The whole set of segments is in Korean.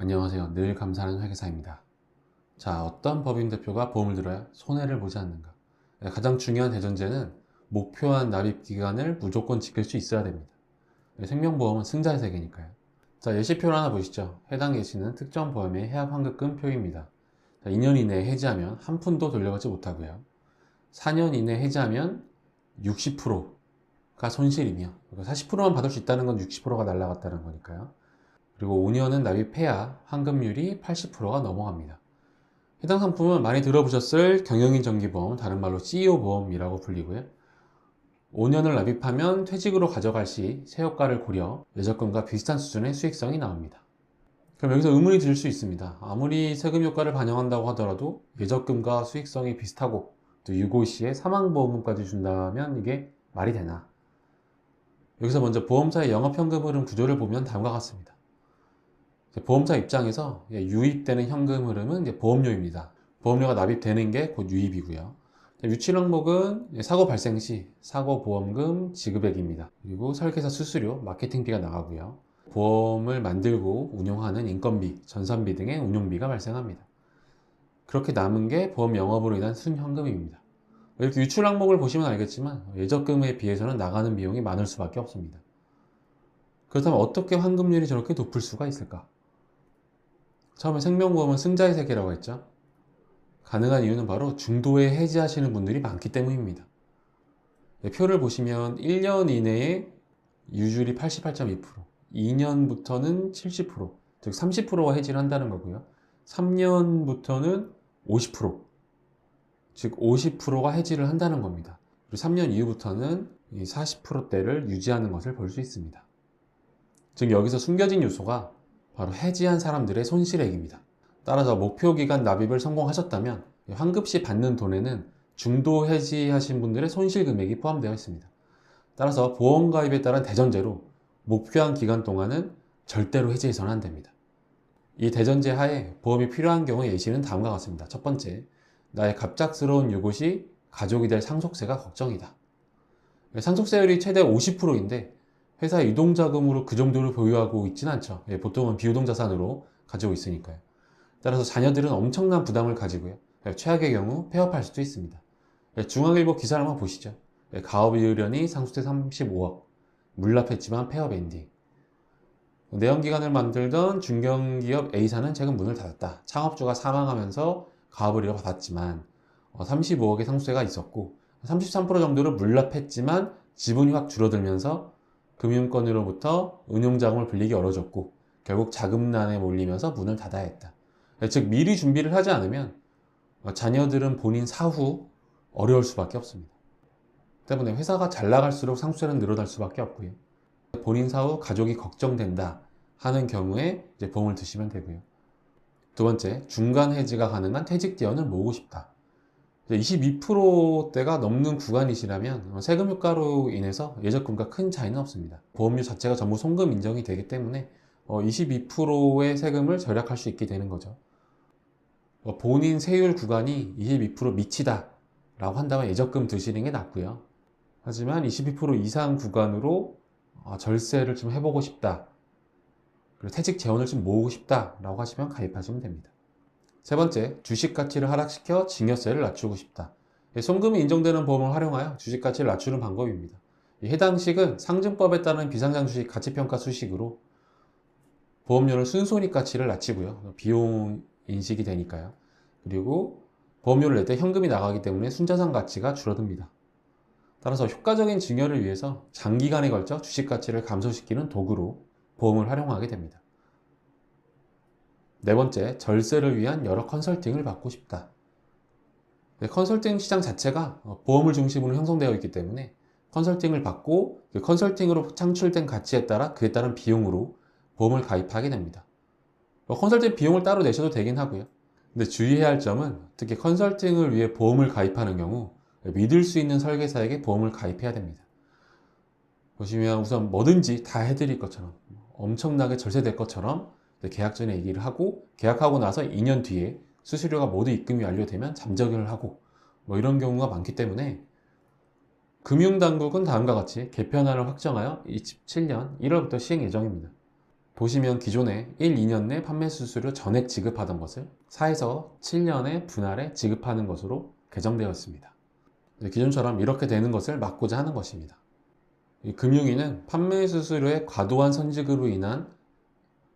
안녕하세요. 늘 감사하는 회계사입니다. 자, 어떤 법인 대표가 보험을 들어야 손해를 보지 않는가? 가장 중요한 대전제는 목표한 납입 기간을 무조건 지킬 수 있어야 됩니다. 생명보험은 승자의 세계니까요. 자, 예시표를 하나 보시죠. 해당 예시는 특정 보험의 해약 환급금 표입니다. 2년 이내에 해지하면 한 푼도 돌려받지 못하고요. 4년 이내에 해지하면 60%가 손실이며 40%만 받을 수 있다는 건 60%가 날아갔다는 거니까요. 그리고 5년은 납입해야 환급률이 80%가 넘어갑니다. 해당 상품은 많이 들어보셨을 경영인 정기보험, 다른 말로 CEO보험이라고 불리고요. 5년을 납입하면 퇴직으로 가져갈 시 세효과를 고려 예적금과 비슷한 수준의 수익성이 나옵니다. 그럼 여기서 의문이 들 수 있습니다. 아무리 세금 효과를 반영한다고 하더라도 예적금과 수익성이 비슷하고 또 유고 시에 사망보험금까지 준다면 이게 말이 되나? 여기서 먼저 보험사의 영업현금 흐름 구조를 보면 다음과 같습니다. 보험사 입장에서 유입되는 현금 흐름은 보험료입니다. 보험료가 납입되는 게 곧 유입이고요. 유출 항목은 사고 발생 시 사고보험금 지급액입니다. 그리고 설계사 수수료, 마케팅비가 나가고요. 보험을 만들고 운용하는 인건비, 전산비 등의 운용비가 발생합니다. 그렇게 남은 게 보험 영업으로 인한 순현금입니다. 이렇게 유출 항목을 보시면 알겠지만 예적금에 비해서는 나가는 비용이 많을 수밖에 없습니다. 그렇다면 어떻게 환급률이 저렇게 높을 수가 있을까? 처음에 생명보험은 승자의 세계라고 했죠. 가능한 이유는 바로 중도에 해지하시는 분들이 많기 때문입니다. 표를 보시면 1년 이내에 유줄이 88.2%, 2년부터는 70%, 즉 30%가 해지를 한다는 거고요. 3년부터는 50%, 즉 50%가 해지를 한다는 겁니다. 그리고 3년 이후부터는 40%대를 유지하는 것을 볼 수 있습니다. 즉 여기서 숨겨진 요소가 바로 해지한 사람들의 손실액입니다. 따라서 목표 기간 납입을 성공하셨다면 환급 시 받는 돈에는 중도 해지하신 분들의 손실 금액이 포함되어 있습니다. 따라서 보험 가입에 따른 대전제로 목표한 기간 동안은 절대로 해지해서는 안 됩니다. 이 대전제 하에 보험이 필요한 경우의 예시는 다음과 같습니다. 첫 번째, 나의 갑작스러운 요구 시 가족이 될 상속세가 걱정이다. 상속세율이 최대 50%인데 회사 유동자금으로 그 정도를 보유하고 있지는 않죠. 보통은 비유동자산으로 가지고 있으니까요. 따라서 자녀들은 엄청난 부담을 가지고요. 최악의 경우 폐업할 수도 있습니다. 중앙일보 기사를 한번 보시죠. 가업이으려니 상속세 35억, 물납했지만 폐업 엔딩. 내연기관을 만들던 중견기업 A사는 최근 문을 닫았다. 창업주가 사망하면서 가업을 이어받았지만 35억의 상속세가 있었고 33% 정도를 물납했지만 지분이 확 줄어들면서 금융권으로부터 은용자금을 빌리기 어려졌고 결국 자금난에 몰리면서 문을 닫아야 했다. 즉 미리 준비를 하지 않으면 자녀들은 본인 사후 어려울 수밖에 없습니다. 때문에 회사가 잘 나갈수록 상속세는 늘어날 수밖에 없고요. 본인 사후 가족이 걱정된다 하는 경우에 이제 보험을 드시면 되고요. 두 번째, 중간 해지가 가능한 퇴직 대원을 모으고 싶다. 22%대가 넘는 구간이시라면 세금 효과로 인해서 예적금과 큰 차이는 없습니다. 보험료 자체가 전부 송금 인정이 되기 때문에 22%의 세금을 절약할 수 있게 되는 거죠. 본인 세율 구간이 22% 미치다 라고 한다면 예적금 드시는 게 낫고요. 하지만 22% 이상 구간으로 절세를 좀 해보고 싶다, 그리고 퇴직 재원을 좀 모으고 싶다 라고 하시면 가입하시면 됩니다. 세 번째, 주식 가치를 하락시켜 증여세를 낮추고 싶다. 송금이 인정되는 보험을 활용하여 주식 가치를 낮추는 방법입니다. 해당 식은 상증법에 따른 비상장 주식 가치평가 수식으로 보험료를 순손익 가치를 낮추고요. 비용 인식이 되니까요. 그리고 보험료를 낼 때 현금이 나가기 때문에 순자산 가치가 줄어듭니다. 따라서 효과적인 증여를 위해서 장기간에 걸쳐 주식 가치를 감소시키는 도구로 보험을 활용하게 됩니다. 네 번째, 절세를 위한 여러 컨설팅을 받고 싶다. 컨설팅 시장 자체가 보험을 중심으로 형성되어 있기 때문에 컨설팅을 받고 그 컨설팅으로 창출된 가치에 따라 그에 따른 비용으로 보험을 가입하게 됩니다. 컨설팅 비용을 따로 내셔도 되긴 하고요. 근데 주의해야 할 점은 특히 컨설팅을 위해 보험을 가입하는 경우 믿을 수 있는 설계사에게 보험을 가입해야 됩니다. 보시면 우선 뭐든지 다 해드릴 것처럼 엄청나게 절세될 것처럼 계약 전에 얘기를 하고 계약하고 나서 2년 뒤에 수수료가 모두 입금이 완료되면 잠적을 하고 이런 경우가 많기 때문에 금융당국은 다음과 같이 개편안을 확정하여 27년 1월부터 시행 예정입니다. 보시면 기존에 1, 2년 내 판매 수수료 전액 지급하던 것을 4에서 7년에 분할해 지급하는 것으로 개정되어 있습니다. 기존처럼 이렇게 되는 것을 막고자 하는 것입니다. 이 금융위는 판매 수수료의 과도한 선직으로 인한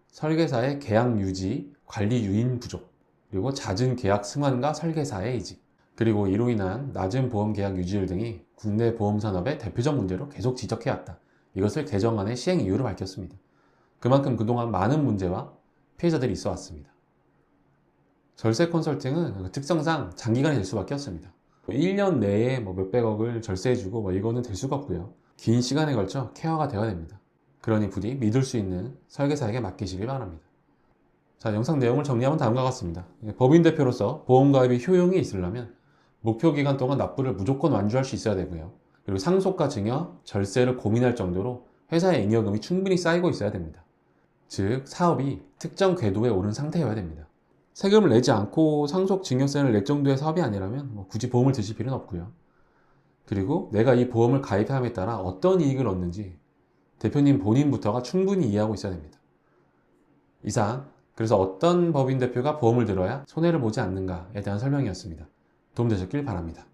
설계사의 계약 유지, 관리 유인 부족, 그리고 잦은 계약 승환과 설계사의 이직, 그리고 이로 인한 낮은 보험 계약 유지율 등이 국내 보험 산업의 대표적 문제로 계속 지적해왔다. 이것을 개정안의 시행 이유로 밝혔습니다. 그만큼 그동안 많은 문제와 피해자들이 있어 왔습니다. 절세 컨설팅은 특성상 장기간이 될 수밖에 없습니다. 1년 내에 몇백억을 절세해주고 이거는 될 수가 없고요. 긴 시간에 걸쳐 케어가 되어야 됩니다. 그러니 부디 믿을 수 있는 설계사에게 맡기시길 바랍니다. 자, 영상 내용을 정리하면 다음과 같습니다. 법인 대표로서 보험 가입이 효용이 있으려면 목표 기간 동안 납부를 무조건 완주할 수 있어야 되고요. 그리고 상속과 증여, 절세를 고민할 정도로 회사의 잉여금이 충분히 쌓이고 있어야 됩니다. 즉, 사업이 특정 궤도에 오른 상태여야 됩니다. 세금을 내지 않고 상속 증여세를 낼 정도의 사업이 아니라면 굳이 보험을 드실 필요는 없고요. 그리고 내가 이 보험을 가입함에 따라 어떤 이익을 얻는지 대표님 본인부터가 충분히 이해하고 있어야 됩니다. 이상, 그래서 어떤 법인 대표가 보험을 들어야 손해를 보지 않는가에 대한 설명이었습니다. 도움되셨길 바랍니다.